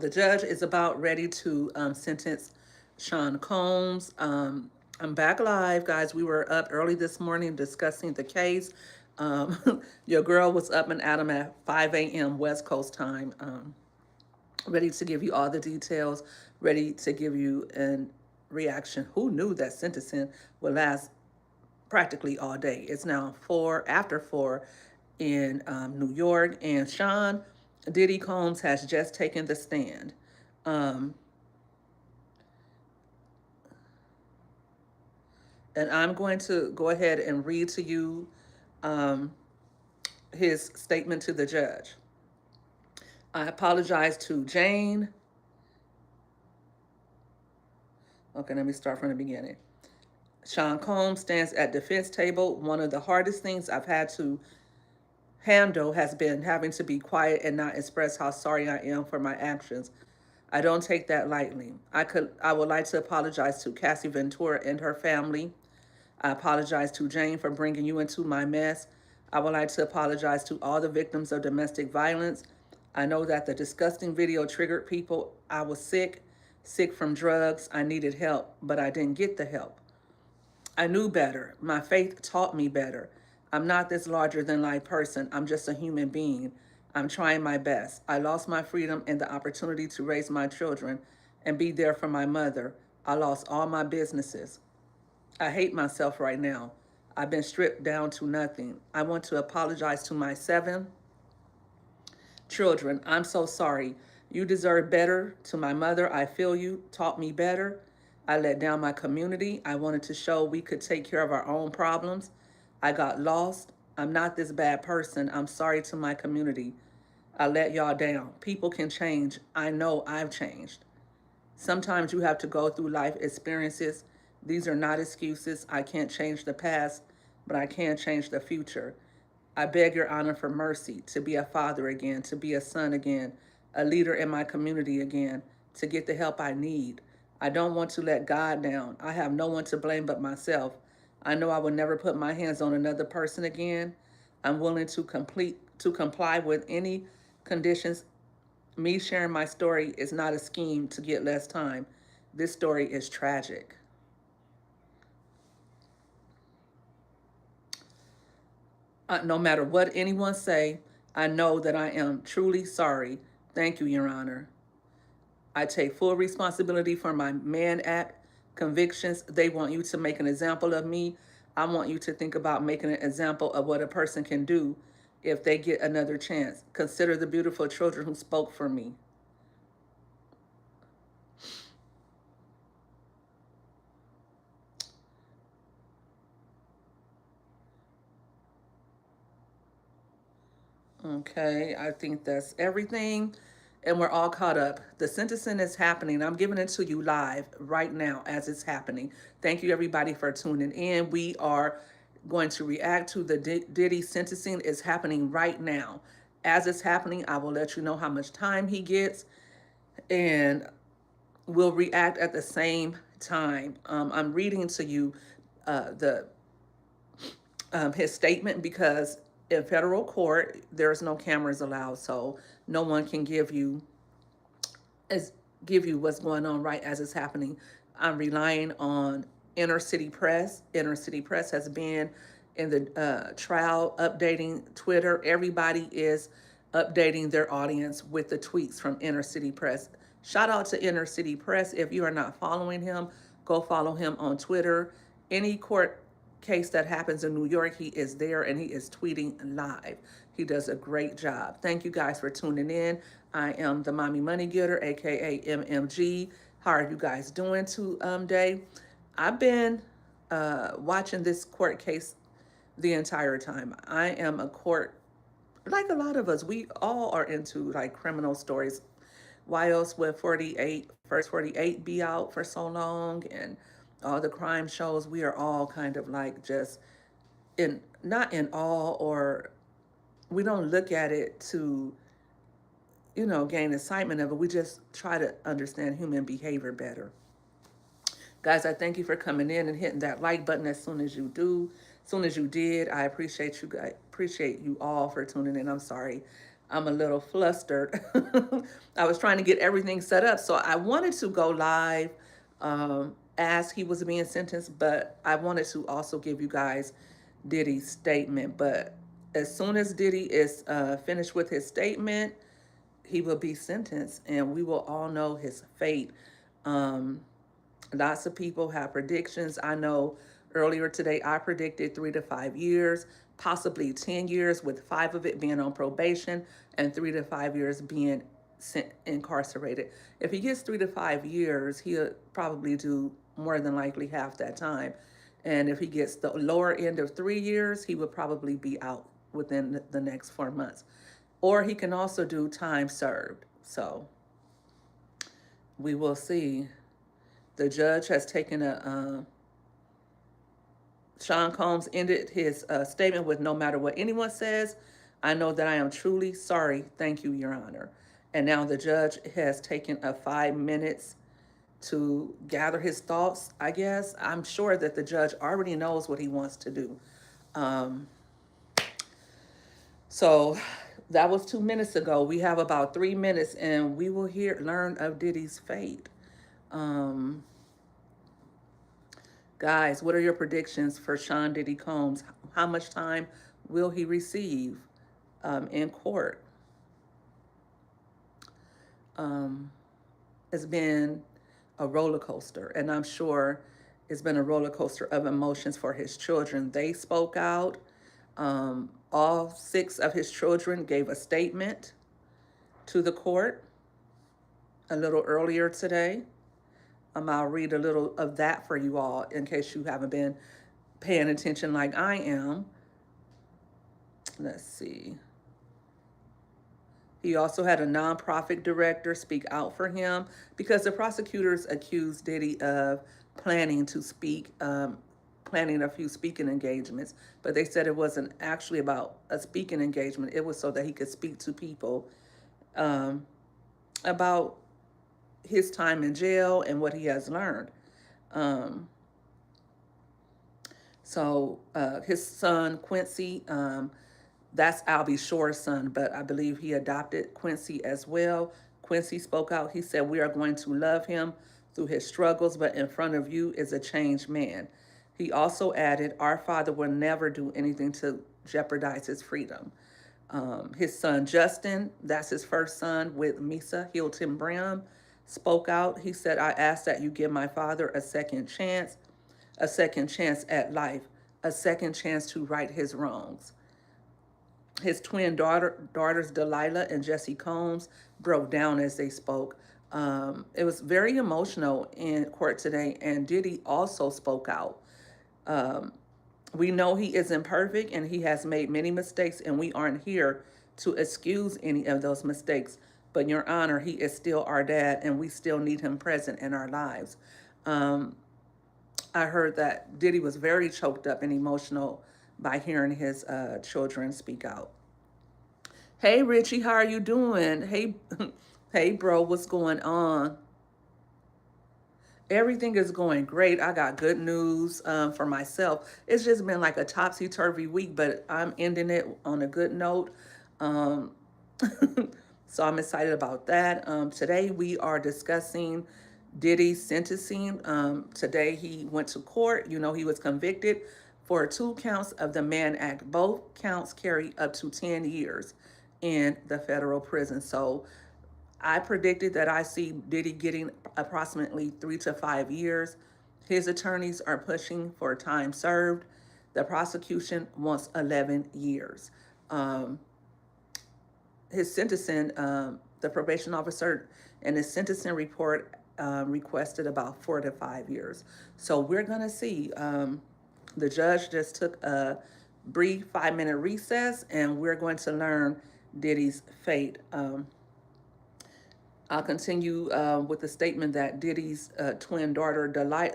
The judge is about ready to sentence Sean Combs. I'm back live, guys. We were up early this morning discussing the case. Your girl was up and at 'em at 5 a.m. West Coast time, ready to give you all the details, ready to give you an reaction. Who knew that sentencing would last practically all day? It's now after 4 in New York, and Sean Diddy Combs has just taken the stand. Um, and I'm going to go ahead and read to you um, his statement to the judge. I apologize to Jane. Okay, let me start from the beginning. Sean Combs stands at defense table. One of the hardest things I've had to handle has been having to be quiet and not express how sorry I am for my actions. I don't take that lightly. I would like to apologize to Cassie Ventura and her family. I apologize to Jane for bringing you into my mess. I would like to apologize to all the victims of domestic violence. I know that the disgusting video triggered people. I was sick from drugs. I needed help, but I didn't get the help. I knew better. My faith taught me better. I'm not this larger than life person. I'm just a human being. I'm trying my best. I lost my freedom and the opportunity to raise my children and be there for my mother. I lost all my businesses. I hate myself right now. I've been stripped down to nothing. I want to apologize to my 7 children. I'm so sorry. You deserve better. To my mother, I feel you taught me better. I let down my community. I wanted to show we could take care of our own problems. I got lost. I'm not this bad person. I'm sorry to my community. I let y'all down. People can change. I know I've changed. Sometimes you have to go through life experiences. These are not excuses. I can't change the past, but I can change the future. I beg your honor for mercy to be a father again, to be a son again, a leader in my community again, to get the help I need. I don't want to let God down. I have no one to blame but myself. I know I will never put my hands on another person again. I'm willing to comply with any conditions. Me sharing my story is not a scheme to get less time. This story is tragic. No matter what anyone say, I know that I am truly sorry. Thank you, Your Honor. I take full responsibility for my Mann Act convictions. They want you to make an example of me. I want you to think about making an example of what a person can do if they get another chance. Consider the beautiful children who spoke for me. Okay, I think that's everything. And we're all caught up. The sentencing is happening. I'm giving it to you live right now as it's happening. Thank you, everybody, for tuning in. We are going to react to the Diddy sentencing. Is happening right now. As it's happening, I will let you know how much time he gets, and we'll react at the same time. I'm reading to you the his statement because in federal court there's no cameras allowed, so no one can as give you what's going on right as it's happening. I'm relying on inner city press. Inner city press has been in the trial, updating Twitter. Everybody is updating their audience with the tweets from inner city press. Shout out to inner city press. If you are not following him, go follow him on Twitter. Any court case that happens in New York, he is there and he is tweeting live. He does a great job. Thank you guys for tuning in. I am the Mommy Money Getter, aka MMG. How are you guys doing today? I've been watching this court case the entire time. I am a court, like a lot of us, we all are into like criminal stories. Why else would 48, first 48 be out for so long? And all the crime shows, we are all kind of like just not in awe, or we don't look at it to, gain excitement of it. We just try to understand human behavior better. Guys, I thank you for coming in and hitting that like button as soon as you do. As soon as you did, I appreciate you guys, appreciate you all for tuning in. I'm sorry. I'm a little flustered. I was trying to get everything set up. So I wanted to go live as he was being sentenced, but I wanted to also give you guys Diddy's statement. But as soon as Diddy is finished with his statement, he will be sentenced and we will all know his fate. Um, Lots of people have predictions. I know earlier today I predicted 3 to 5 years, possibly 10 years, with 5 of it being on probation and 3 to 5 years being incarcerated. If he gets 3 to 5 years, he'll probably do more than likely half that time. And if he gets the lower end of 3 years, he would probably be out within the next 4 months. Or he can also do time served. So we will see. The judge has taken Sean Combs ended his statement with, "No matter what anyone says, I know that I am truly sorry. Thank you, Your Honor." And now the judge has taken 5 minutes to gather his thoughts, I guess. I'm sure that the judge already knows what he wants to do. Um, so that was 2 minutes ago. We have about 3 minutes and we will learn of Diddy's fate. Um, Guys, what are your predictions for Sean Diddy Combs? How much time will he receive in court? Um, it's been a roller coaster, and I'm sure it's been a roller coaster of emotions for his children. They spoke out. All 6 of his children gave a statement to the court a little earlier today. I'll read a little of that for you all in case you haven't been paying attention like I am. Let's see. He also had a nonprofit director speak out for him because the prosecutors accused Diddy of planning to speak, planning a few speaking engagements, but they said it wasn't actually about a speaking engagement. It was so that he could speak to people about his time in jail and what he has learned. So his son, Quincy, that's Albie Shore's son, but I believe he adopted Quincy as well. Quincy spoke out. He said, "We are going to love him through his struggles, but in front of you is a changed man." He also added, "Our father will never do anything to jeopardize his freedom." His son, Justin, that's his first son with Misa Hilton Brown, spoke out. He said, "I ask that you give my father a second chance at life, a second chance to right his wrongs." His twin daughters, Delilah and Jessie Combs, broke down as they spoke. It was very emotional in court today, and Diddy also spoke out. We know he isn't perfect and he has made many mistakes, and we aren't here to excuse any of those mistakes. But, Your Honor, he is still our dad, and we still need him present in our lives. I heard that Diddy was very choked up and emotional by hearing his children speak out. Hey, Richie, how are you doing? Hey, hey, bro, what's going on? Everything is going great. I got good news for myself. It's just been like a topsy-turvy week, but I'm ending it on a good note. Um, so I'm excited about that. Today we are discussing Diddy's sentencing. Today he went to court. You know, he was convicted for 2 counts of the Mann Act. Both counts carry up to 10 years in the federal prison. So I predicted that I see Diddy getting approximately 3 to 5 years. His attorneys are pushing for time served. The prosecution wants 11 years. His sentencing, the probation officer in his sentencing report requested about 4 to 5 years. So we're going to see. The judge just took a brief 5-minute recess, and we're going to learn Diddy's fate. I'll continue with the statement that Diddy's twin daughter,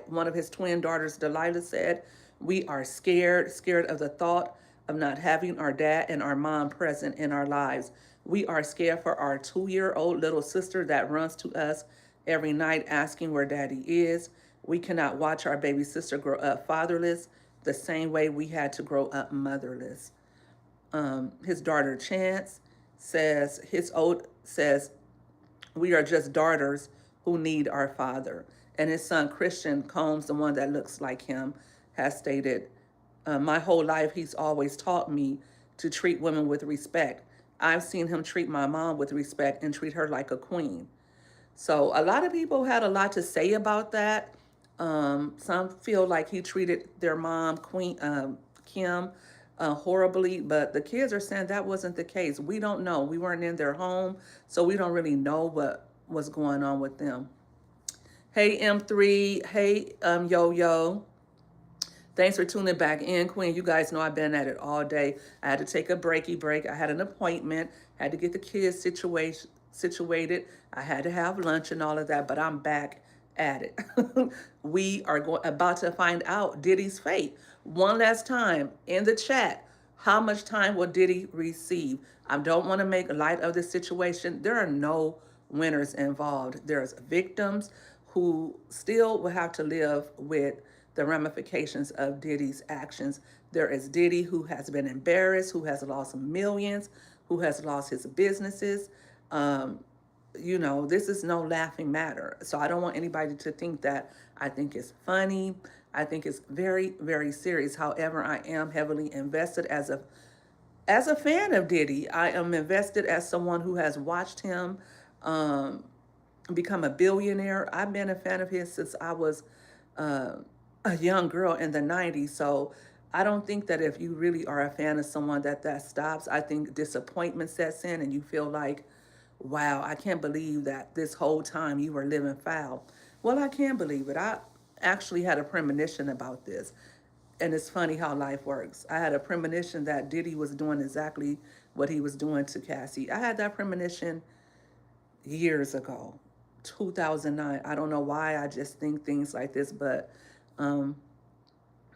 one of his twin daughters, Delilah, said, "We are scared of the thought of not having our dad and our mom present in our lives. We are scared for our 2-year-old little sister that runs to us every night asking where daddy is. We cannot watch our baby sister grow up fatherless the same way we had to grow up motherless." His daughter, Chance, says we are just daughters who need our father. And his son Christian Combs, the one that looks like him, has stated, my whole life he's always taught me to treat women with respect. I've seen him treat my mom with respect and treat her like a queen. So a lot of people had a lot to say about that. Some feel like he treated their mom, Queen Kim, horribly, but the kids are saying that wasn't the case. We don't know. We weren't in their home, so we don't really know what was going on with them. Hey M3, hey Yo Yo. Thanks for tuning back in, Queen. You guys know I've been at it all day. I had to take a break. I had an appointment, had to get the kids situated. I had to have lunch and all of that, but I'm back at it. We are about to find out Diddy's fate. One last time in the chat, how much time will Diddy receive? I don't want to make light of the situation. There are no winners involved. There's victims who still will have to live with the ramifications of Diddy's actions. There is Diddy who has been embarrassed, who has lost millions, who has lost his businesses. This is no laughing matter. So I don't want anybody to think that I think it's funny. I think it's very, very serious. However, I am heavily invested as a fan of Diddy. I am invested as someone who has watched him become a billionaire. I've been a fan of his since I was a young girl in the 90s. So I don't think that if you really are a fan of someone that stops. I think disappointment sets in and you feel like, wow, I can't believe that this whole time you were living foul. Well, I can believe it. I actually had a premonition about this. And it's funny how life works. I had a premonition that Diddy was doing exactly what he was doing to Cassie. I had that premonition years ago, 2009. I don't know why I just think things like this, but I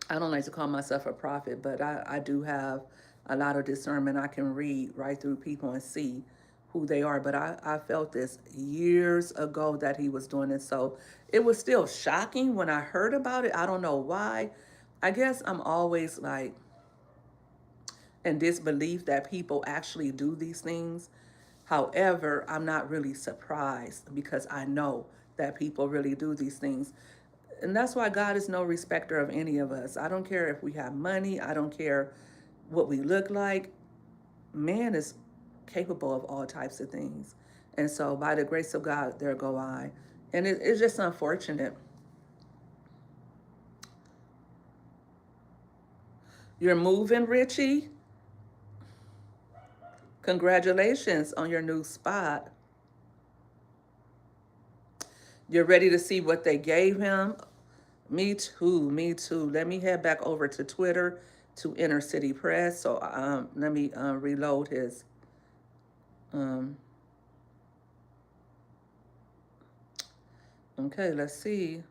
don't like to call myself a prophet, but I do have a lot of discernment. I can read right through people and see who they are. But I felt this years ago that he was doing it. So it was still shocking when I heard about it. I don't know why. I guess I'm always like in disbelief that people actually do these things. However, I'm not really surprised because I know that people really do these things. And that's why God is no respecter of any of us. I don't care if we have money. I don't care what we look like. Man is capable of all types of things. And so by the grace of God, there go I. And it's just unfortunate. You're moving, Richie. Congratulations on your new spot. You're ready to see what they gave him? Me too, me too. Let me head back over to Twitter to Inner City Press. So let me reload his. Okay, let's see.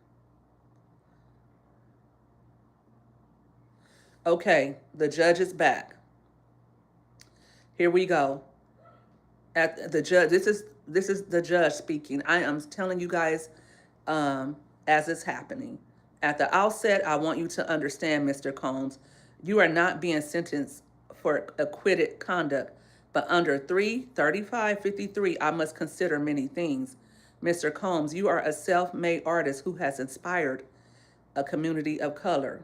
Okay, the judge is back. Here we go. At the judge, this is the judge speaking. I am telling you guys as it's happening. At the outset, I want you to understand, Mr. Combs, you are not being sentenced for acquitted conduct, but under 33553, I must consider many things. Mr. Combs, you are a self-made artist who has inspired a community of color.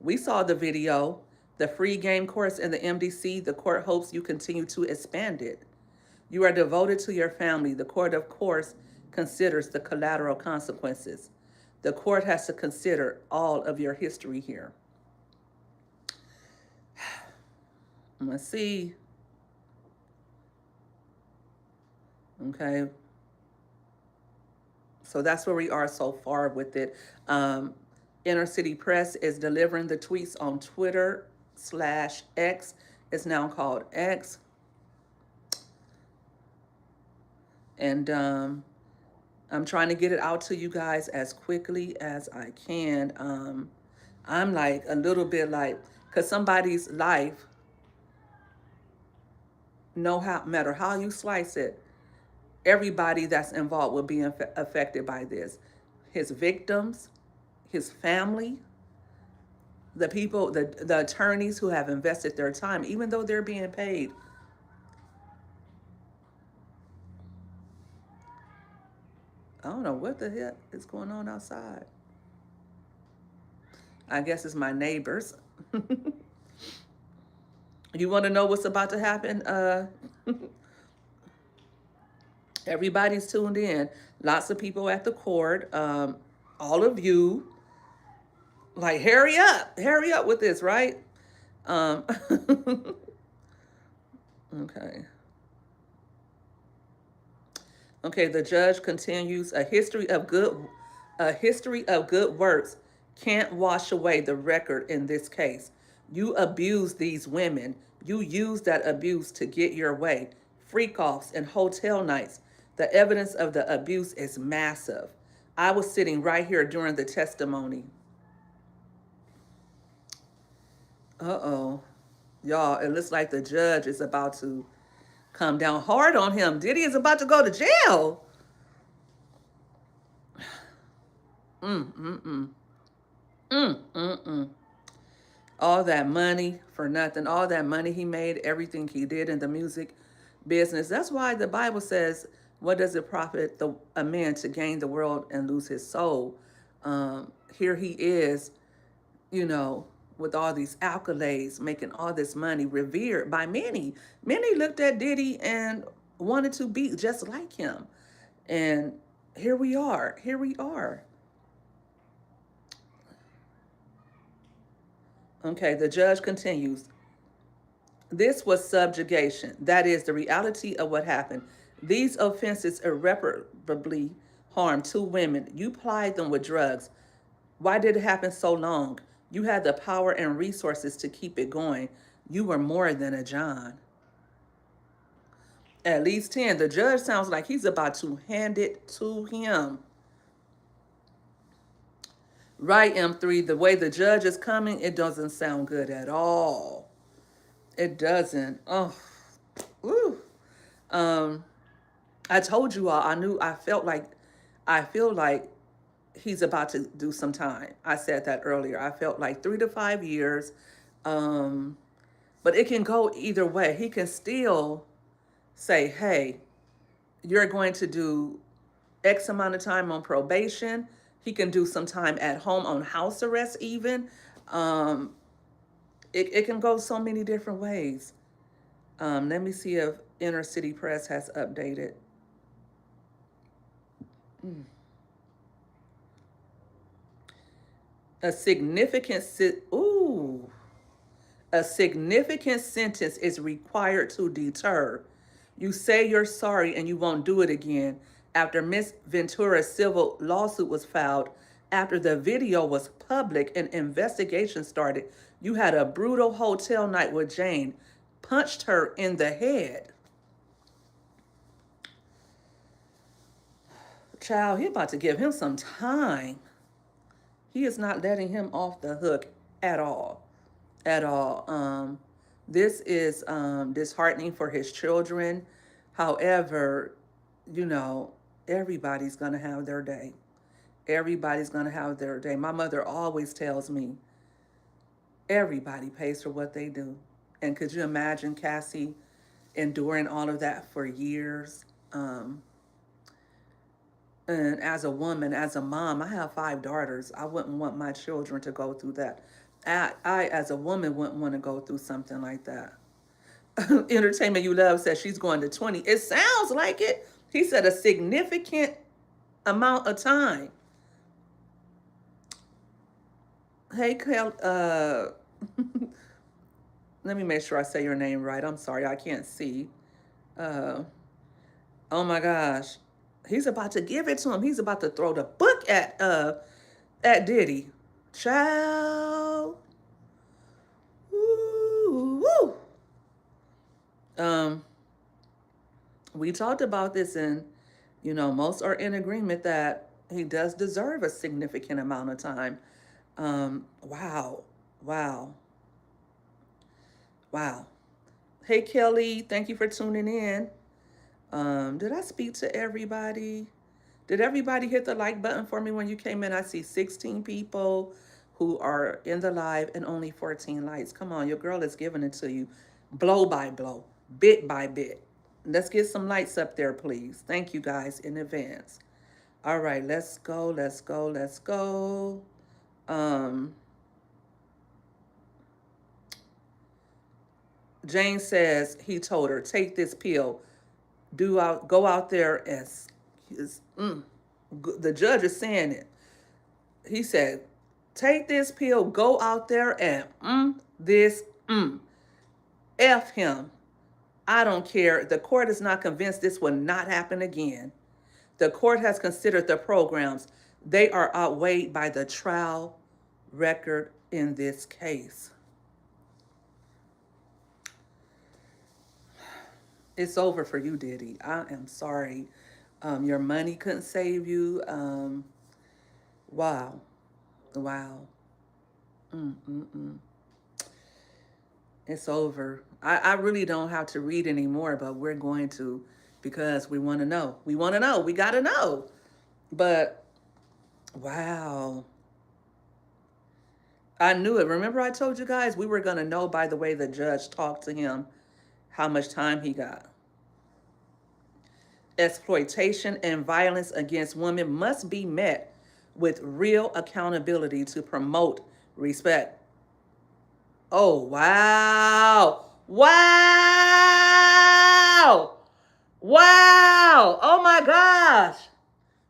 We saw the video, the free game course in the MDC. The court hopes you continue to expand it. You are devoted to your family. The court, of course, considers the collateral consequences. The court has to consider all of your history here. Let's see. Okay. So that's where we are so far with it. Inner City Press is delivering the tweets on Twitter/X. It's now called X. And I'm trying to get it out to you guys as quickly as I can. I'm like a little bit like, because somebody's life, no matter how you slice it, everybody that's involved will be affected by this. His victims, his family, the people, the attorneys who have invested their time, even though they're being paid I don't know what the heck is going on outside. I guess it's my neighbors. You want to know what's about to happen? Everybody's tuned in. Lots of people at the court. All of you, like, hurry up with this, right? Um, okay. Okay, the judge continues, a history of good works can't wash away the record in this case. You abused these women. You used that abuse to get your way. Freak offs and hotel nights. The evidence of the abuse is massive. I was sitting right here during the testimony. Uh-oh. Y'all, it looks like the judge is about to come down hard on him. Diddy is about to go to jail. Mm-mm-mm. Mm-mm-mm. All that money for nothing. All that money he made, everything he did in the music business. That's why the Bible says, what does it profit a man to gain the world and lose his soul? Here he is, you know, with all these accolades, making all this money, revered by many. Many looked at Diddy and wanted to be just like him. And here we are. Here we are. Okay, the judge continues. This was subjugation. That is the reality of what happened. These offenses irreparably harmed two women. You plied them with drugs. Why did it happen so long? You had the power and resources to keep it going. You were more than a John. At least 10. The judge sounds like he's about to hand it to him. Right, M3. The way the judge is coming, it doesn't sound good at all. It doesn't. Oh, ooh. Um, I told you all. I feel like he's about to do some time. I said that earlier. I felt like 3 to 5 years. Um, but it can go either way. He can still say, hey, you're going to do X amount of time on probation. He can do some time at home on house arrest, even. Um, it can go so many different ways. Let me see if Inner City Press has updated. A significant ooh, a significant sentence is required to deter. You say you're sorry and you won't do it again. After Miss Ventura's civil lawsuit was filed, after the video was public and investigation started, you had a brutal hotel night with Jane, punched her in the head. Child, he about to give him some time. He is not letting him off the hook at all. At all. This is disheartening for his children. However, you know, everybody's going to have their day. Everybody's going to have their day. My mother always tells me everybody pays for what they do. And could you imagine Cassie enduring all of that for years? And as a woman, as a mom, I have 5 daughters. I wouldn't want my children to go through that. As a woman, wouldn't want to go through something like that. Entertainment You Love says she's going to 20. It sounds like it. He said a significant amount of time. Hey, Kel, let me make sure I say your name right. I'm sorry, I can't see. Uh, oh my gosh. He's about to give it to him. He's about to throw the book at Diddy. Child. Woo, woo. Um, we talked about this, and you know, most are in agreement that he does deserve a significant amount of time. Wow. Wow. Wow. Hey Kelly, thank you for tuning in. Did I speak to everybody? Did everybody hit the like button for me when you came in? I see 16 people who are in the live and only 14 likes. Come on, your girl is giving it to you blow by blow, bit by bit. Let's get some lights up there, please. Thank you guys in advance. All right, let's go, let's go, let's go. Um, Jane says he told her, take this pill, go out there and the judge is saying it. He said, take this pill, go out there and this F him. I don't care. The court is not convinced this will not happen again. The court has considered the programs. They are outweighed by the trial record in this case. It's over for you, Diddy. I am sorry. Your money couldn't save you. Wow. Wow. Mm-mm-mm. It's over. I really don't have to read anymore, but we're going to because we want to know. We want to know. We got to know. But wow. I knew it. Remember, I told you guys we were going to know by the way the judge talked to him how much time he got. Exploitation and violence against women must be met with real accountability to promote respect. Oh, wow. Wow. Wow. Oh my gosh.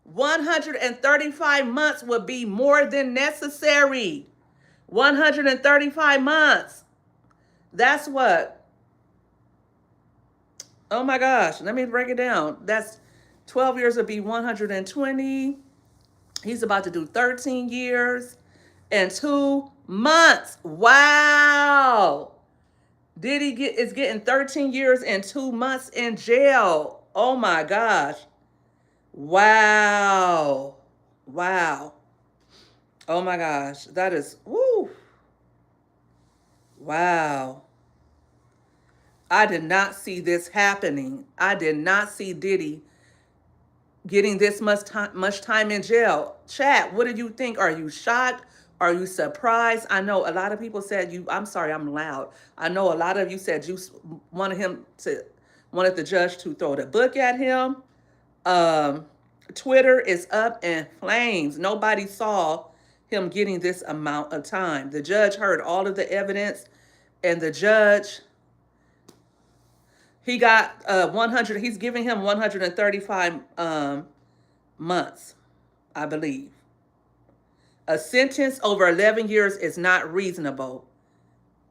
135 months would be more than necessary. 135 months. That's what? Oh my gosh. Let me break it down. That's 12 years would be 120. He's about to do 13 years and 2 months. Wow. Diddy is getting 13 years and 2 months in jail. Oh my gosh. Wow. Wow. Oh my gosh. That is, woo. Wow. I did not see this happening. I did not see Diddy getting this much time in jail. Chat, what do you think? Are you shocked? Are you surprised? I know a lot of people said I'm sorry, I'm loud. I know a lot of you said you wanted the judge to throw the book at him. Twitter is up in flames. Nobody saw him getting this amount of time. The judge heard all of the evidence, and the judge, he got 100. He's giving him 135 months, I believe. A sentence over 11 years is not reasonable.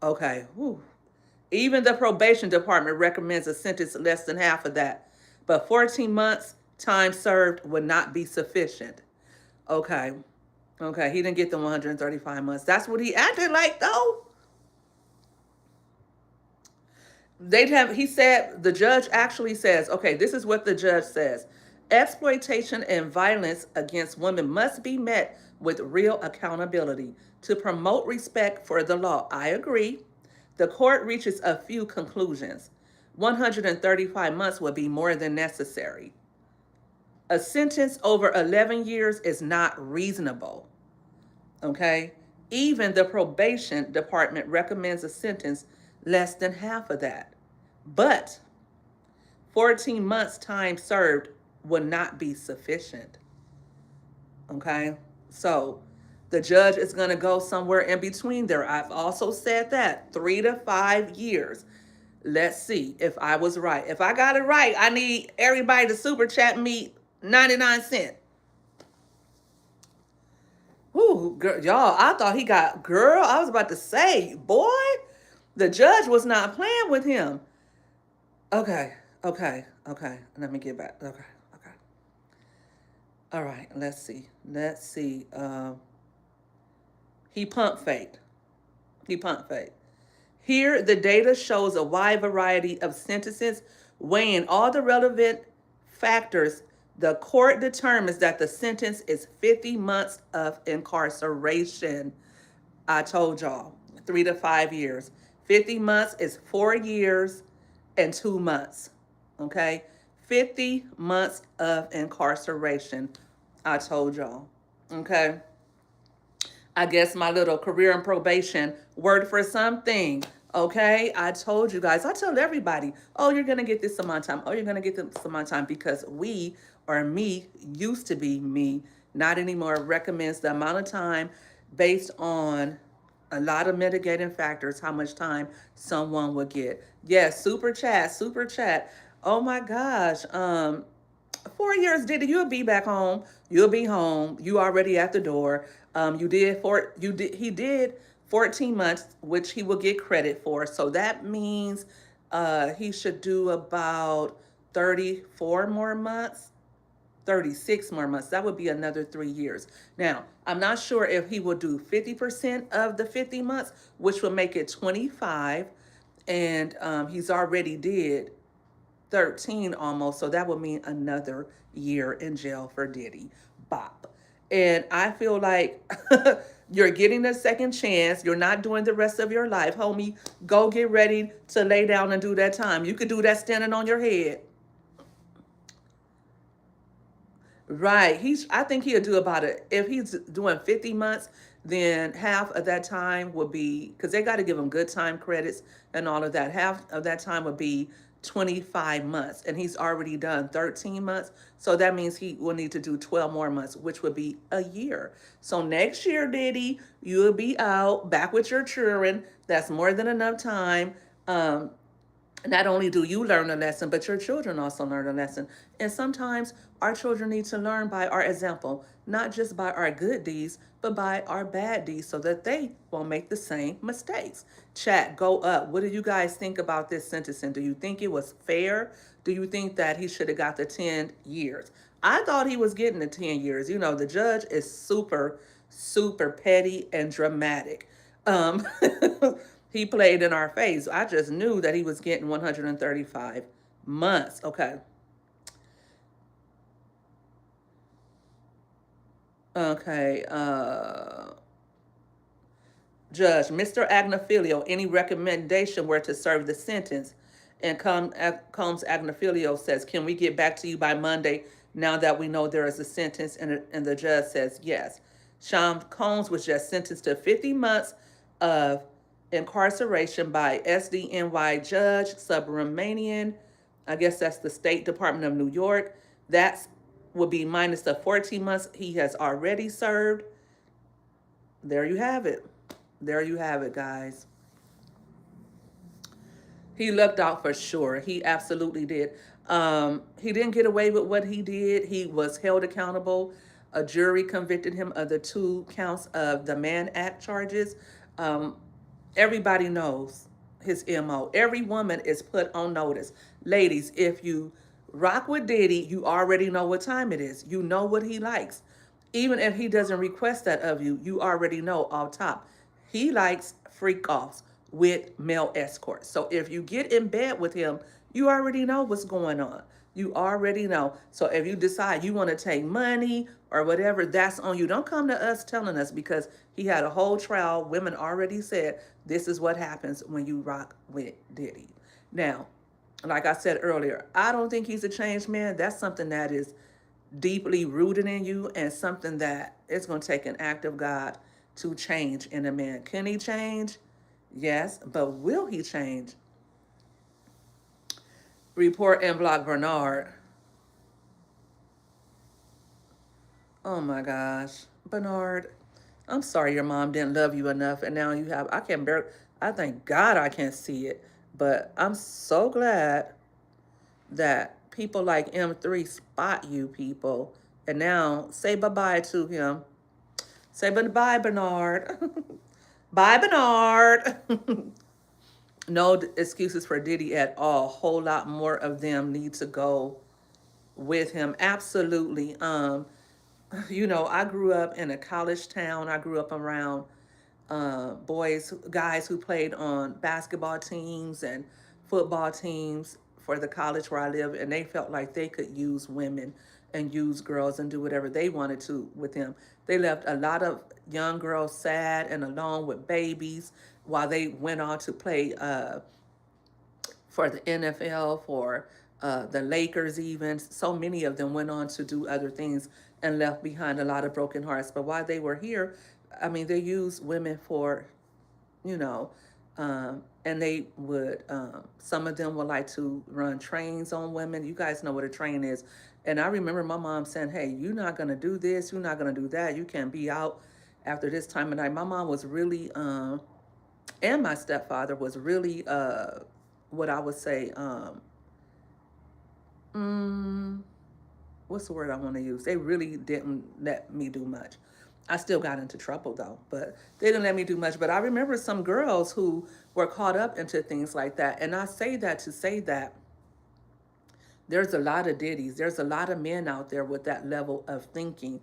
Okay. Whew. Even the probation department recommends a sentence less than half of that. But 14 months time served would not be sufficient. Okay. Okay. He didn't get the 135 months. That's what he acted like, though. He said, the judge actually says, okay, this is what the judge says. Exploitation and violence against women must be met with real accountability to promote respect for the law. I agree. The court reaches a few conclusions. 135 months would be more than necessary. A sentence over 11 years is not reasonable. Okay? Even the probation department recommends a sentence less than half of that. But 14 months time served would not be sufficient. Okay? So the judge is going to go somewhere in between there. I've also said that 3 to 5 years. Let's see if I was right. If I got it right, I need everybody to super chat me 99 cents. Ooh, girl, y'all, I thought he got, girl, I was about to say, boy, the judge was not playing with him. Okay. Let me get back. Okay. All right, let's see. He pump faked. Here, the data shows a wide variety of sentences. Weighing all the relevant factors, the court determines that the sentence is 50 months of incarceration. I told y'all, 3 to 5 years. 50 months is 4 years and 2 months. Okay? 50 months of incarceration. I told y'all. Okay? I guess my little career and probation word for something. Okay? I told you guys. I told everybody, oh, you're going to get this amount of time. Oh, you're going to get this amount of time because we or me, used to be me, not anymore, recommends the amount of time based on a lot of mitigating factors, how much time someone would get. Yes, super chat, super chat. Oh my gosh. 4 years, Diddy, you'll be back home. You'll be home. You already at the door. He did 14 months, which he will get credit for. So that means he should do about 34 more months. 36 more months. That would be another 3 years. Now, I'm not sure if he will do 50% of the 50 months, which will make it 25. And he's already did 13 almost. So that would mean another year in jail for Diddy Bop. And I feel like you're getting a second chance. You're not doing the rest of your life. Homie, go get ready to lay down and do that time. You could do that standing on your head. Right. I think he'll do about it. If he's doing 50 months, then half of that time would be, because they got to give him good time credits and all of that. Half of that time would be 25 months. And he's already done 13 months. So that means he will need to do 12 more months, which would be a year. So next year, Diddy, you'll be out back with your children. That's more than enough time. Not only do you learn a lesson, but your children also learn a lesson. And sometimes our children need to learn by our example, not just by our good deeds, but by our bad deeds so that they won't make the same mistakes. Chat, go up. What do you guys think about this sentencing? Do you think it was fair? Do you think that he should have got the 10 years? I thought he was getting the 10 years. You know, the judge is super, super petty and dramatic. Um, he played in our face. I just knew that he was getting 135 months. Okay. Okay. Judge, Mr. Agnafilio, any recommendation where to serve the sentence? And Combs Agnafilio says, can we get back to you by Monday now that we know there is a sentence? And the judge says yes. Sean Combs was just sentenced to 50 months of incarceration by SDNY Judge Subramanian. I guess that's the State Department of New York. That would be minus the 14 months he has already served. There you have it. There you have it, guys. He lucked out for sure. He absolutely did. He didn't get away with what he did. He was held accountable. A jury convicted him of the 2 counts of the Mann Act charges. Um, Everybody knows his MO. Every woman is put on notice. Ladies, if you rock with Diddy, you already know what time it is. You know what he likes. Even if he doesn't request that of you, you already know off top. He likes freak offs with male escorts. So if you get in bed with him, you already know what's going on. You already know. So if you decide you want to take money or whatever, that's on you. Don't come to us telling us, because he had a whole trial. Women already said this is what happens when you rock with Diddy. Now, like I said earlier, I don't think he's a changed man. That's something that is deeply rooted in you, and something that it's going to take an act of God to change in a man. Can he change? Yes, but will he change? Report and block Bernard. Oh my gosh. Bernard, I'm sorry your mom didn't love you enough, and now you have, I can bear, I thank God I can't see it, but I'm so glad that people like M3 spot you people. And now say bye-bye to him. Say bye-bye, Bernard. Bye, Bernard. No excuses for Diddy at all. A whole lot more of them need to go with him. Absolutely. I grew up in a college town. I grew up around guys who played on basketball teams and football teams for the college where I live, and they felt like they could use women and use girls and do whatever they wanted to with them. They left a lot of young girls sad and alone with babies while they went on to play for the NFL, for the Lakers even. So many of them went on to do other things and left behind a lot of broken hearts. But while they were here, I mean, they used women for, you know, and they would, some of them would like to run trains on women. You guys know what a train is. And I remember my mom saying, hey, you're not going to do this. You're not going to do that. You can't be out after this time of night. My mom was really, and my stepfather was really, what I would say, mm, what's the word I want to use? They really didn't let me do much. I still got into trouble though, but they didn't let me do much. But I remember some girls who were caught up into things like that. And I say that to say that there's a lot of Diddies, there's a lot of men out there with that level of thinking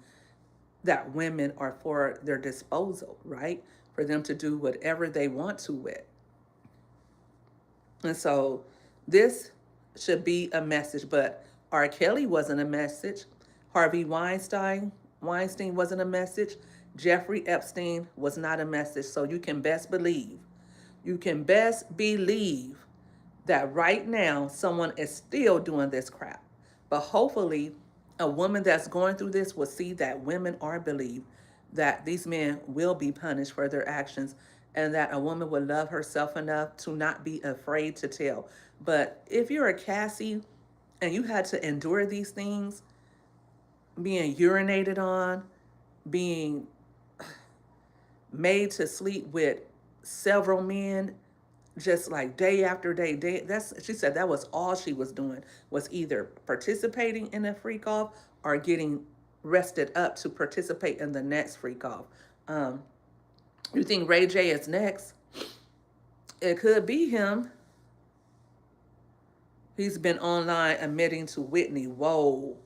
that women are for their disposal, right? For them to do whatever they want to with. And so this should be a message, but R. Kelly wasn't a message. Harvey Weinstein wasn't a message. Jeffrey Epstein was not a message. So you can best believe that right now someone is still doing this crap. But hopefully, a woman that's going through this will see that women are believed, that these men will be punished for their actions, and that a woman would love herself enough to not be afraid to tell. But if you're a Cassie and you had to endure these things, being urinated on, being made to sleep with several men, just like day after day, that's, she said that was all she was doing, was either participating in a freak off or getting rested up to participate in the next freak off. um you think Ray J is next? It could be him. He's been online admitting to Whitney. Whoa.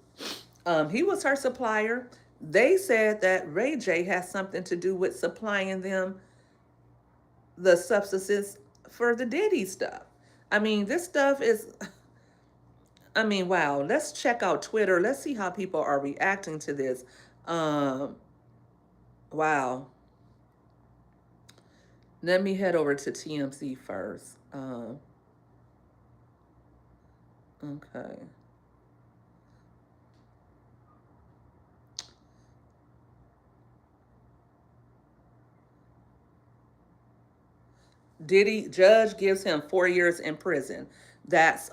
He was her supplier. They said that Ray J has something to do with supplying them the substances for the Diddy stuff. I mean, this stuff is, I mean, wow. Let's check out Twitter. Let's see how people are reacting to this. Um, wow. Let me head over to TMZ first. Okay. Diddy, judge gives him 4 years in prison. That's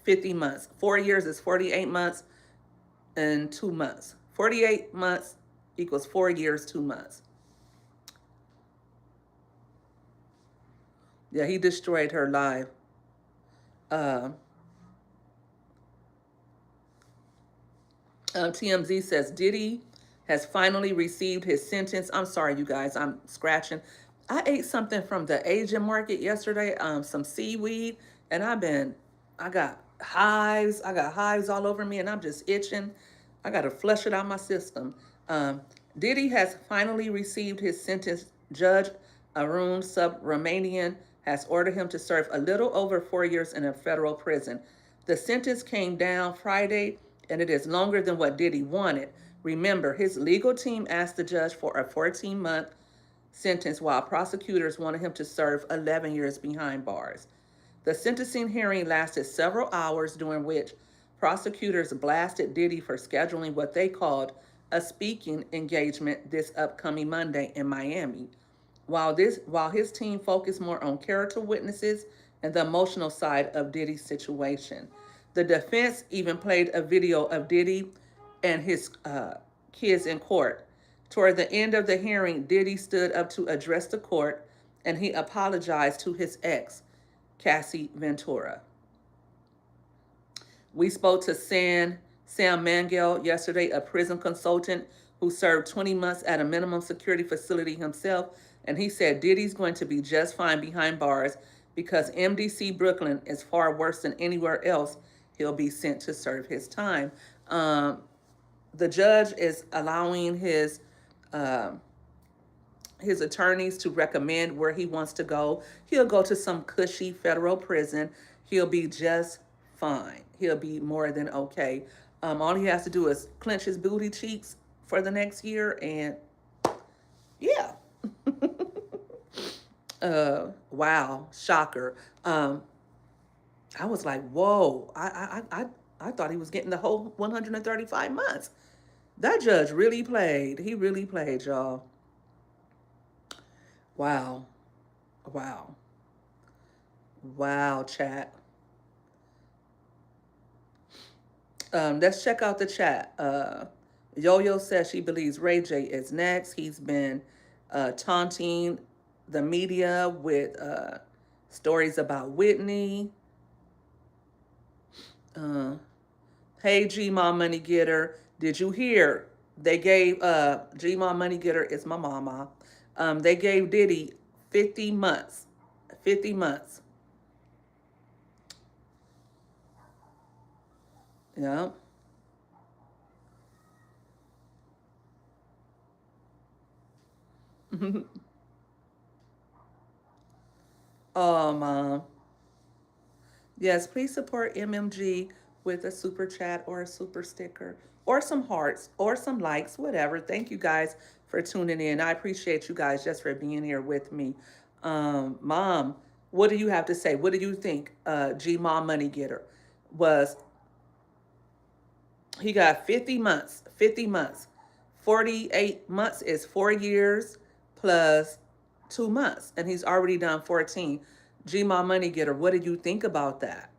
50 months. 4 years is 48 months and 2 months. 48 months equals 4 years, 2 months. Yeah, he destroyed her life. Uh, TMZ says Diddy has finally received his sentence. I'm sorry, you guys, I'm scratching. I ate something from the Asian market yesterday, some seaweed, and I got hives. I got hives all over me, and I'm just itching. I got to flush it out my system. Um, Diddy has finally received his sentence. Judge Arun Subramanian has ordered him to serve a little over 4 years in a federal prison. The sentence came down Friday, and it is longer than what Diddy wanted. Remember, his legal team asked the judge for a 14-month sentence while prosecutors wanted him to serve 11 years behind bars. The sentencing hearing lasted several hours, during which prosecutors blasted Diddy for scheduling what they called a speaking engagement this upcoming Monday in Miami. While his team focused more on character witnesses and the emotional side of Diddy's situation. The defense even played a video of Diddy and his kids in court. Toward the end of the hearing, Diddy stood up to address the court, and he apologized to his ex, Cassie Ventura. We spoke to Sam Mangel yesterday, a prison consultant who served 20 months at a minimum security facility himself, and he said Diddy's going to be just fine behind bars because MDC Brooklyn is far worse than anywhere else he'll be sent to serve his time. The judge is allowing his attorneys to recommend where he wants to go. He'll go to some cushy federal prison. He'll be just fine. He'll be more than okay. All he has to do is clench his booty cheeks for the next year, and yeah. Wow, shocker. I was like, whoa. I thought he was getting the whole 135 months. That judge really played. He really played, y'all. Wow. Wow. Wow, chat. Let's check out the chat. Yo-Yo says she believes Ray J is next. He's been taunting the media with stories about Whitney. Uh, hey, G-Mom Money Getter. Did you hear? They gave G-Mom Money Getter is my mama. They gave Diddy 50 months. 50 months. Yeah. Oh, Mom. Yes, please support MMG with a super chat or a super sticker or some hearts or some likes, whatever. Thank you guys for tuning in. I appreciate you guys just for being here with me. Mom, what do you have to say? What do you think G Mom Money Getter was? He got 50 months. 50 months. 48 months is 4 years plus 2 months. And he's already done 14. G Mom Money Getter, what did you think about that?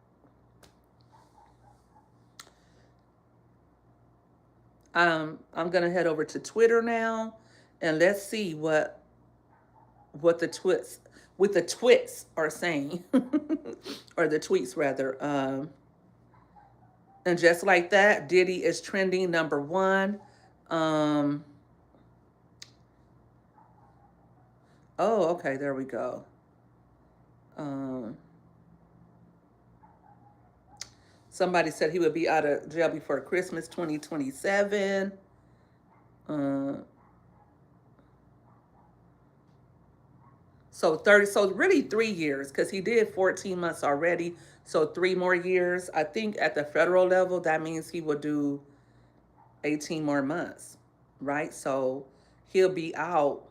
I'm gonna head over to Twitter now, and let's see what the twits are saying, or the tweets rather. And just like that, Diddy is trending #1. Um, oh, okay, there we go. Um, Somebody said he would be out of jail before Christmas 2027. Uh, So 30, so really 3 years, because he did 14 months already. So 3 more years. I think at the federal level, that means he will do 18 more months, right? So he'll be out,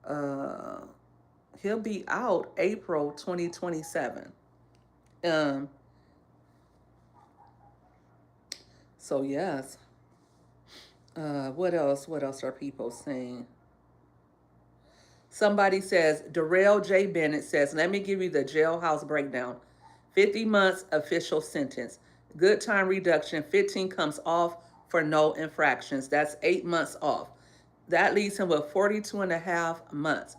uh, he'll be out April 2027. Um, so yes. What else? What else are people saying? Somebody says, Darrell J. Bennett says, let me give you the jailhouse breakdown. 50 months official sentence. Good time reduction, 15 comes off for no infractions. That's 8 months off. That leaves him with 42 and a half months.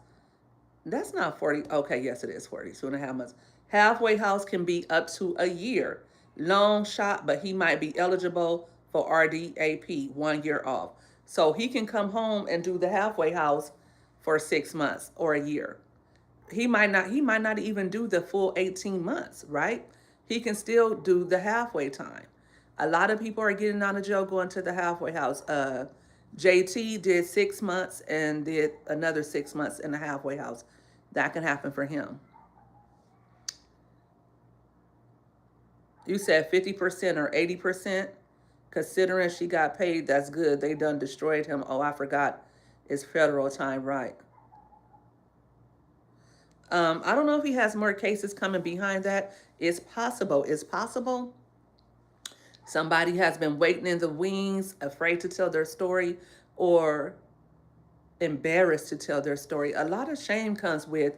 That's not 40. Okay, yes, it is 42 and a half months. Halfway house can be up to a year. Long shot, but he might be eligible for RDAP, 1 year off. So he can come home and do the halfway house for 6 months or a year. He might not even do the full 18 months, right? He can still do the halfway time. A lot of people are getting out of jail going to the halfway house. JT did 6 months and did another 6 months in the halfway house. That can happen for him. You said 50% or 80%. Considering she got paid, that's good. They done destroyed him. Oh, I forgot. It's federal time, right? I don't know if he has more cases coming behind that. It's possible. It's possible. Somebody has been waiting in the wings, afraid to tell their story, or embarrassed to tell their story. A lot of shame comes with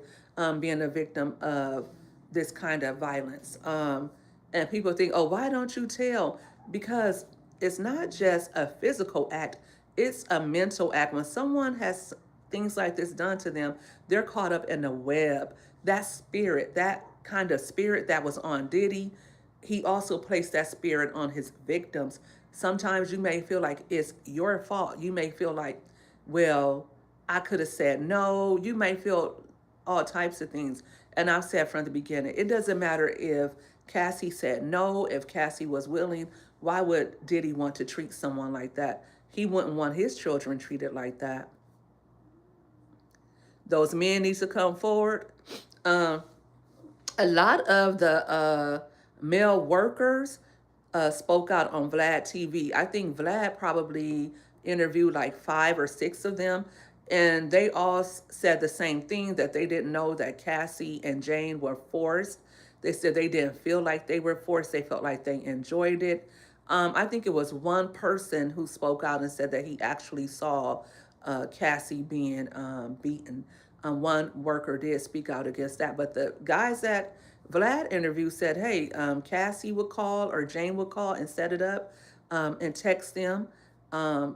being a victim of this kind of violence. And people think, oh, why don't you tell? Because it's not just a physical act, it's a mental act. When someone has things like this done to them, they're caught up in the web. That spirit, that kind of spirit that was on Diddy, he also placed that spirit on his victims. Sometimes you may feel like it's your fault. You may feel like, well, I could have said no. You may feel all types of things. And I've said from the beginning, it doesn't matter if Cassie said no, if Cassie was willing. Why would Diddy want to treat someone like that? He wouldn't want his children treated like that. Those men need to come forward. Um, a lot of the male workers spoke out on Vlad TV. I think Vlad probably interviewed like 5 or 6 of them, and they all said the same thing, that they didn't know that Cassie and Jane were forced. They said they didn't feel like they were forced. They felt like they enjoyed it. I think it was one person who spoke out and said that he actually saw Cassie being beaten. One worker did speak out against that, but the guys that Vlad interview said, hey, Cassie would call or Jane would call and set it up and text them.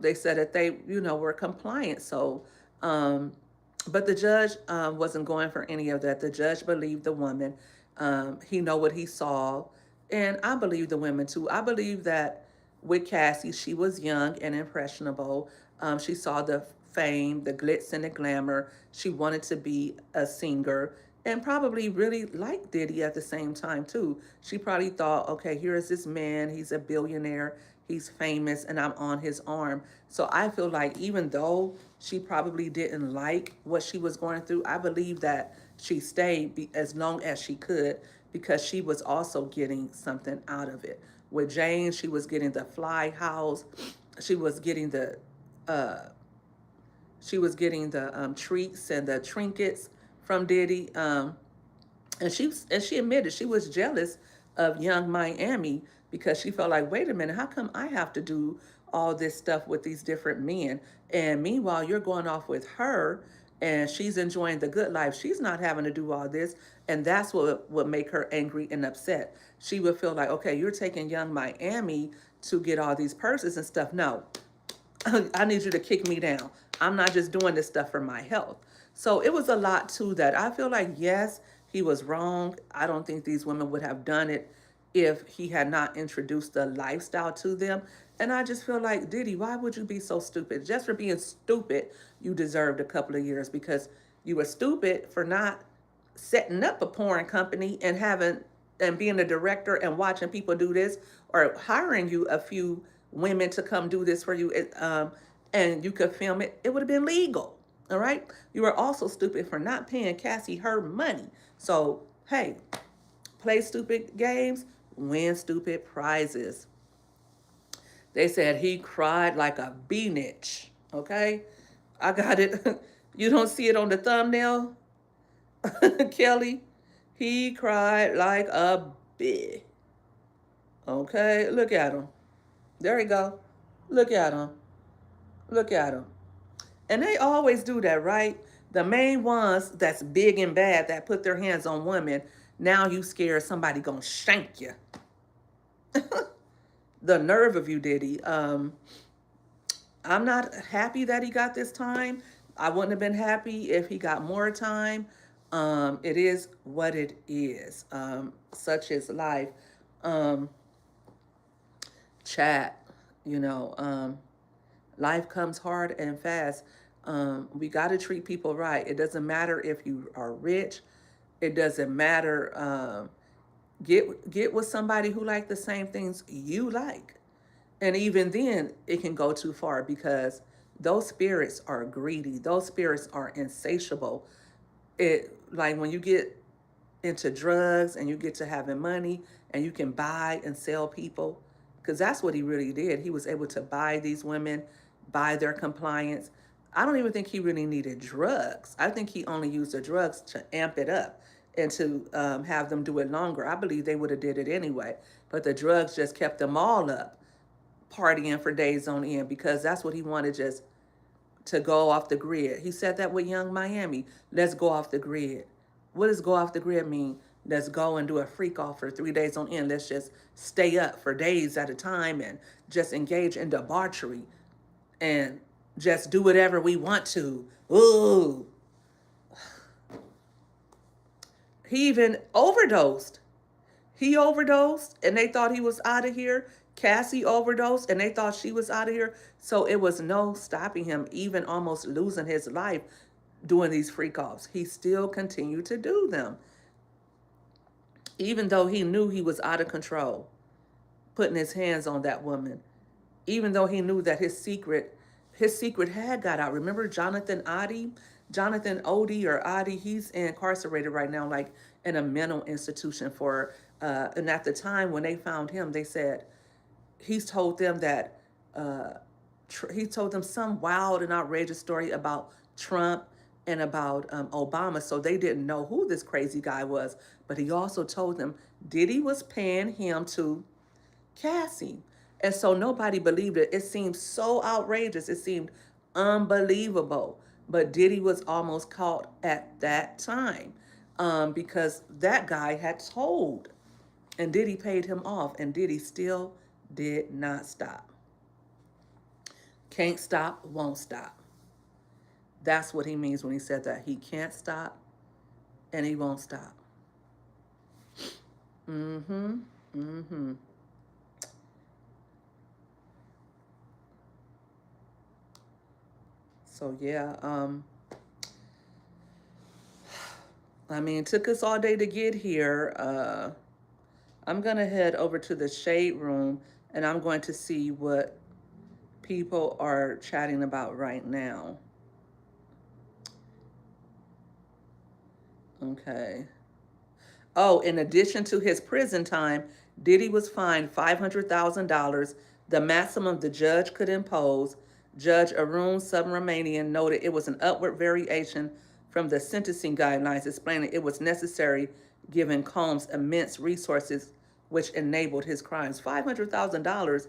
They said that they, were compliant. So, but the judge wasn't going for any of that. The judge believed the woman. He know what he saw. And I believe the women too. I believe that with Cassie, she was young and impressionable. She saw the fame, the glitz and the glamour. She wanted to be a singer and probably really liked Diddy at the same time too. She probably thought, okay, here is this man. He's a billionaire. He's famous, and I'm on his arm. So I feel like even though she probably didn't like what she was going through, I believe that she stayed as long as she could because she was also getting something out of it. With Jane, she was getting the fly house. She was getting the uh, treats and the trinkets from Diddy. And she admitted she was jealous of Young Miami because she felt like, wait a minute, how come I have to do all this stuff with these different men? And meanwhile, you're going off with her and she's enjoying the good life. She's not having to do all this. And that's what would make her angry and upset. She would feel like, okay, you're taking Young Miami to get all these purses and stuff. No, I need you to kick me down. I'm not just doing this stuff for my health. So it was a lot to that. I feel like, yes, he was wrong. I don't think these women would have done it if he had not introduced the lifestyle to them. And I just feel like, Diddy, why would you be so stupid? Just for being stupid, you deserved a couple of years because you were stupid for not setting up a porn company and being a director and watching people do this or hiring you a few women to come do this for you and you could film it. It would have been legal. All right. You were also stupid for not paying Cassie her money. So, hey, play stupid games, win stupid prizes. They said he cried like a B-nitch. Okay. I got it. You don't see it on the thumbnail, Kelly? He cried like a bee. Okay, look at him. There you go. Look at him. Look at him. And they always do that, right? The main ones that's big and bad that put their hands on women, now you scared somebody gonna shank you. The nerve of you, Diddy. I'm not happy that he got this time. I wouldn't have been happy if he got more time. It is what it is. Such is life. Um, Chat, you know, life comes hard and fast. We got to treat people right. It doesn't matter if you are rich. It doesn't matter. Get with somebody who like the same things you like. And even then, it can go too far because those spirits are greedy. Those spirits are insatiable. It like when you get into drugs and you get to having money and you can buy and sell people, because that's what he really did. He was able to buy these women, buy their compliance. I don't even think he really needed drugs. I think he only used the drugs to amp it up and to have them do it longer. I believe they would have did it anyway, but the drugs just kept them all up, partying for days on end because that's what he wanted, just to go off the grid. He said that with Young Miami. Let's go off the grid. What does go off the grid mean? Let's go and do a freak off for 3 days on end. Let's just stay up for days at a time and just engage in debauchery and just do whatever we want to. Ooh. He even overdosed. He overdosed and they thought he was out of here. Cassie overdosed and they thought she was out of here. So it was no stopping him, even almost losing his life doing these freak offs. He still continued to do them, even though he knew he was out of control, putting his hands on that woman, even though he knew that his secret had got out. Remember Jonathan Oddy? Jonathan Odie or Oddy, he's incarcerated right now, like in a mental institution for, and at the time when they found him, they said, he's told them that, he told them some wild and outrageous story about Trump and about Obama. So they didn't know who this crazy guy was. But he also told them Diddy was paying him to Cassie. And so nobody believed it. It seemed so outrageous. It seemed unbelievable. But Diddy was almost caught at that time. because that guy had told, and Diddy paid him off, and Diddy still did not stop. Can't stop, won't stop. That's what he means when he said that. He can't stop and he won't stop. Mm-hmm. Mm-hmm. So yeah, I mean, it took us all day to get here. I'm gonna head over to the shade room and I'm going to see what people are chatting about right now. Okay. Oh, in addition to his prison time, Diddy was fined $500,000, the maximum the judge could impose. Judge Arun Subramanian noted it was an upward variation from the sentencing guidelines, explaining it was necessary given Combs' immense resources, which enabled his crimes. $500,000.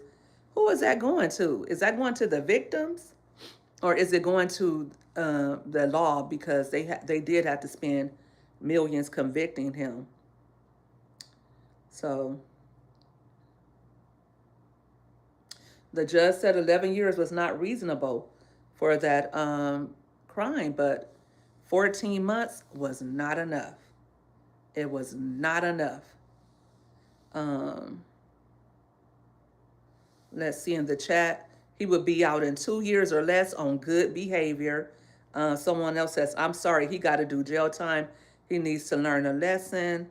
Who is that going to? Is that going to the victims, or is it going to the law because they did have to spend millions convicting him? So the judge said 11 years was not reasonable for that crime, but 14 months was not enough. It was not enough. Um, let's see in the chat. He would be out in 2 years or less on good behavior. Someone else says, I'm sorry, he got to do jail time. He needs to learn a lesson.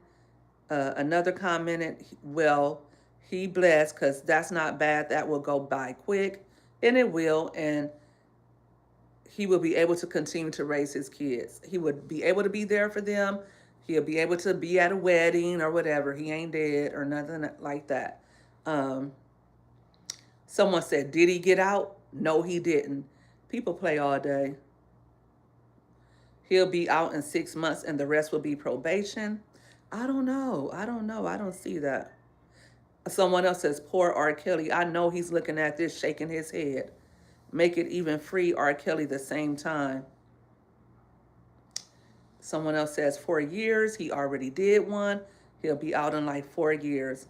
Another commented, well, he blessed because that's not bad. That will go by quick, and it will. And he will be able to continue to raise his kids. He would be able to be there for them. He'll be able to be at a wedding or whatever. He ain't dead or nothing like that. Um, Someone said, did he get out? No, he didn't. People play all day. He'll be out in 6 months and the rest will be probation. I don't know. I don't know. I don't see that. Someone else says, poor R. Kelly. I know he's looking at this, shaking his head. Make it even free R. Kelly the same time. Someone else says 4 years. He already did one. He'll be out in like 4 years.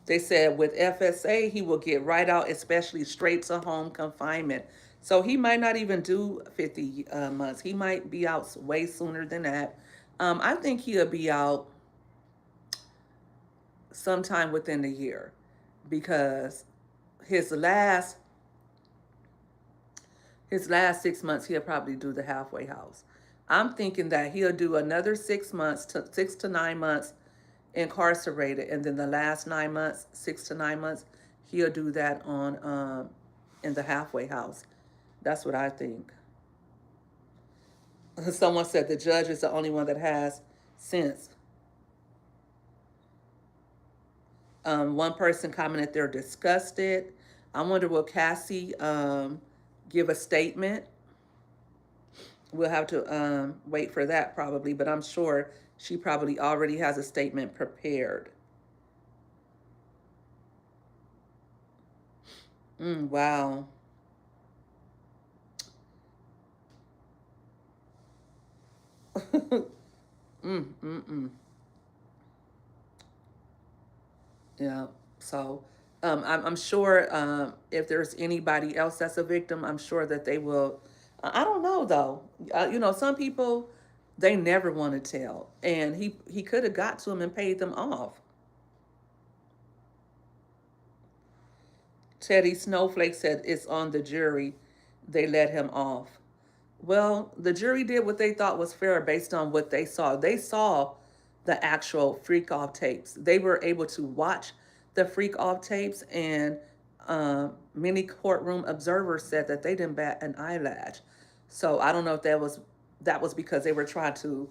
They said with FSA, he will get right out, especially straight to home confinement. So he might not even do 50 months. He might be out way sooner than that. I think he'll be out sometime within the year because his last 6 months he'll probably do the halfway house. I'm thinking that he'll do another 6 months to 6 to 9 months incarcerated, and then the last 9 months, 6 to 9 months, he'll do that on in the halfway house. That's what I think. Someone said the judge is the only one that has sense. One person commented they're disgusted. I wonder will Cassie give a statement? We'll have to wait for that probably, but I'm sure she probably already has a statement prepared. Wow. Yeah. So I'm sure if there's anybody else that's a victim, I'm sure that they will. I don't know though. Some people they never want to tell, and he could have got to them and paid them off. Teddy Snowflake said it's on the jury. They let him off. Well, the jury did what they thought was fair based on what they saw. They saw the actual freak off tapes. They were able to watch the freak off tapes, and many courtroom observers said that they didn't bat an eyelash. So I don't know if that was because they were trying to,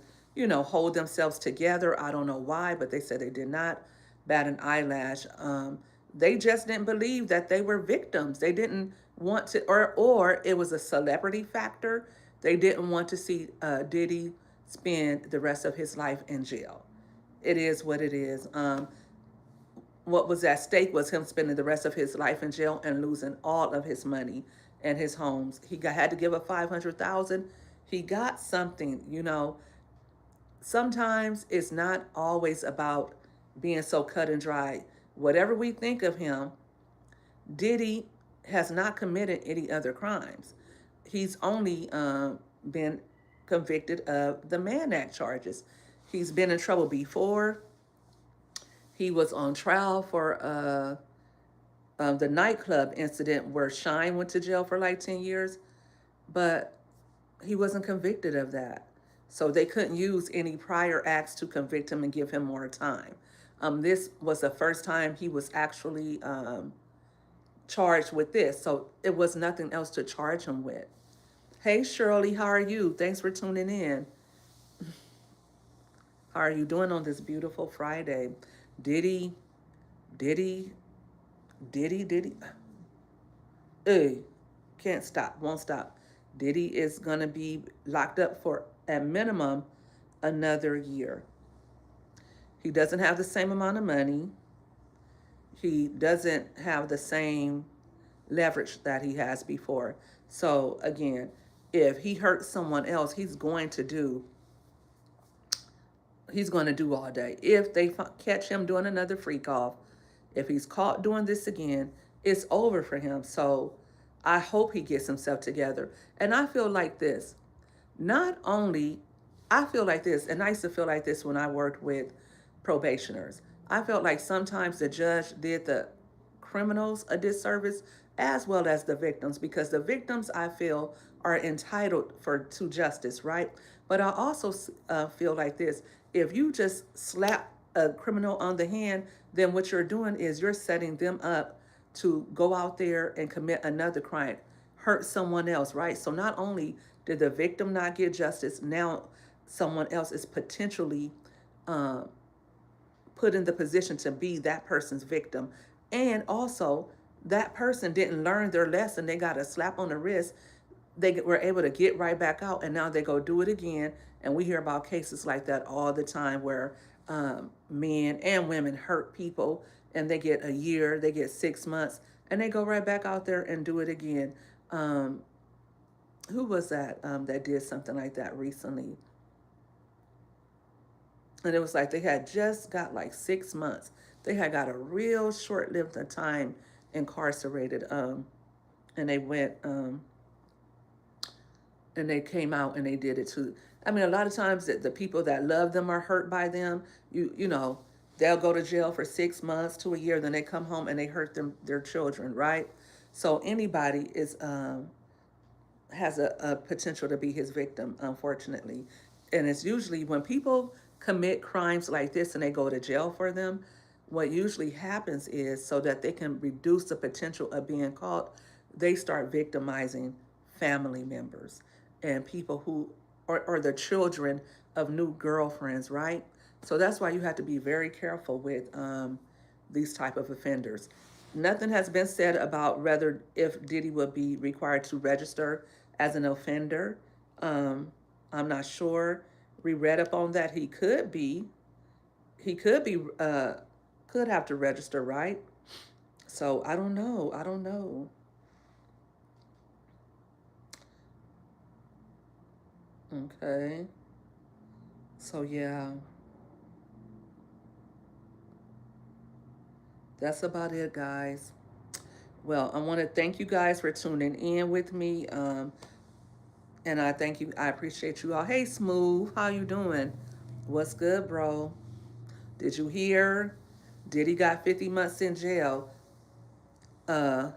hold themselves together. I don't know why, but they said they did not bat an eyelash. They just didn't believe that they were victims. They didn't want to, or it was a celebrity factor. They didn't want to see Diddy spend the rest of his life in jail. It is what it is. What was at stake was him spending the rest of his life in jail and losing all of his money and his homes. Had to give up 500,000. He got something. sometimes it's not always about being so cut and dry. Whatever we think of him, Diddy has not committed any other crimes. He's only been convicted of the Mann Act charges. He's been in trouble before. He was on trial for the nightclub incident where Shine went to jail for like 10 years, but he wasn't convicted of that. So they couldn't use any prior acts to convict him and give him more time. This was the first time he was actually charged with this. So it was nothing else to charge him with. Hey, Shirley, how are you? Thanks for tuning in. How are you doing on this beautiful Friday? Diddy, Diddy, Diddy. Hey, can't stop, won't stop. Diddy is going to be locked up for, at minimum, another year. He doesn't have the same amount of money. He doesn't have the same leverage that he has before. So again, if he hurts someone else, he's going to do all day. If they catch him doing another freak off, if he's caught doing this again, it's over for him. So I hope he gets himself together. And I feel like this. Not only, I feel like this, and I used to feel like this when I worked with probationers. I felt like sometimes the judge did the criminals a disservice as well as the victims, because the victims, I feel, are entitled to justice, right? But I also feel like this. If you just slap a criminal on the hand, then what you're doing is you're setting them up to go out there and commit another crime, hurt someone else, right? So not only did the victim not get justice, now someone else is potentially put in the position to be that person's victim. And also, that person didn't learn their lesson. They got a slap on the wrist. They were able to get right back out, and now they go do it again. And we hear about cases like that all the time where men and women hurt people, and they get a year, they get 6 months, and they go right back out there and do it again. Who was that that did something like that recently? And it was like they had just got like 6 months. They had got a real short lived time incarcerated, and they went and they came out and they did it too. I mean, a lot of times the people that love them are hurt by them. You know, they'll go to jail for 6 months to a year, then they come home and they hurt their children, right? So anybody is has a potential to be his victim, unfortunately. And it's usually when people commit crimes like this and they go to jail for them, what usually happens is so that they can reduce the potential of being caught, they start victimizing family members and people who or the children of new girlfriends, right? So that's why you have to be very careful with these type of offenders. Nothing has been said about whether if Diddy would be required to register as an offender. I'm not sure. We read up on that. He could be. Could have to register, right? So I don't know. I don't know. Okay. So yeah, that's about it, guys. Well, I want to thank you guys for tuning in with me. And I thank you. I appreciate you all. Hey, Smooth, how you doing? What's good, bro? Did you hear? Diddy got 50 months in jail. Uh,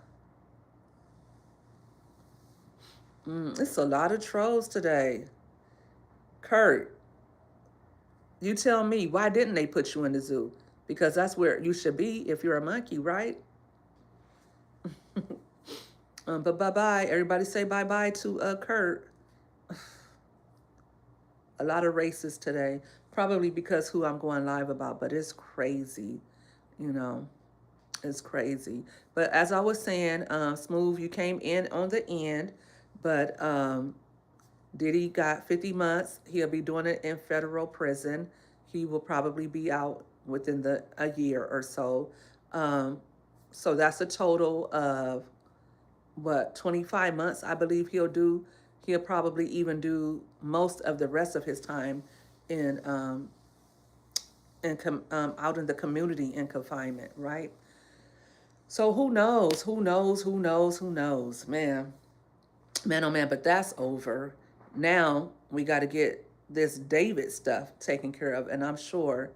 it's a lot of trolls today. Kurt, you tell me, why didn't they put you in the zoo? Because that's where you should be if you're a monkey, right? But bye-bye. Everybody say bye-bye to Kurt. A lot of racists today. Probably because who I'm going live about, but it's crazy. You know, it's crazy. But as I was saying, Smooth, you came in on the end, but Diddy got 50 months. He'll be doing it in federal prison. He will probably be out within a year or so. So that's a total of what, 25 months, I believe he'll do. He'll probably even do most of the rest of his time in out in the community in confinement, right? So who knows? Who knows? Who knows? Who knows? Man, oh man! But that's over. Now we got to get this David stuff taken care of, and I'm sure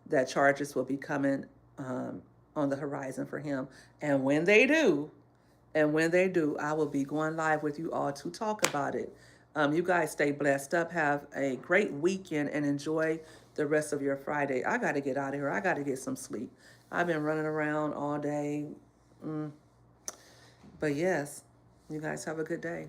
that charges will be coming on the horizon for him. And when they do, I will be going live with you all to talk about it. You guys stay blessed up. Have a great weekend and enjoy the rest of your Friday. I got to get out of here. I got to get some sleep. I've been running around all day. But yes, you guys have a good day.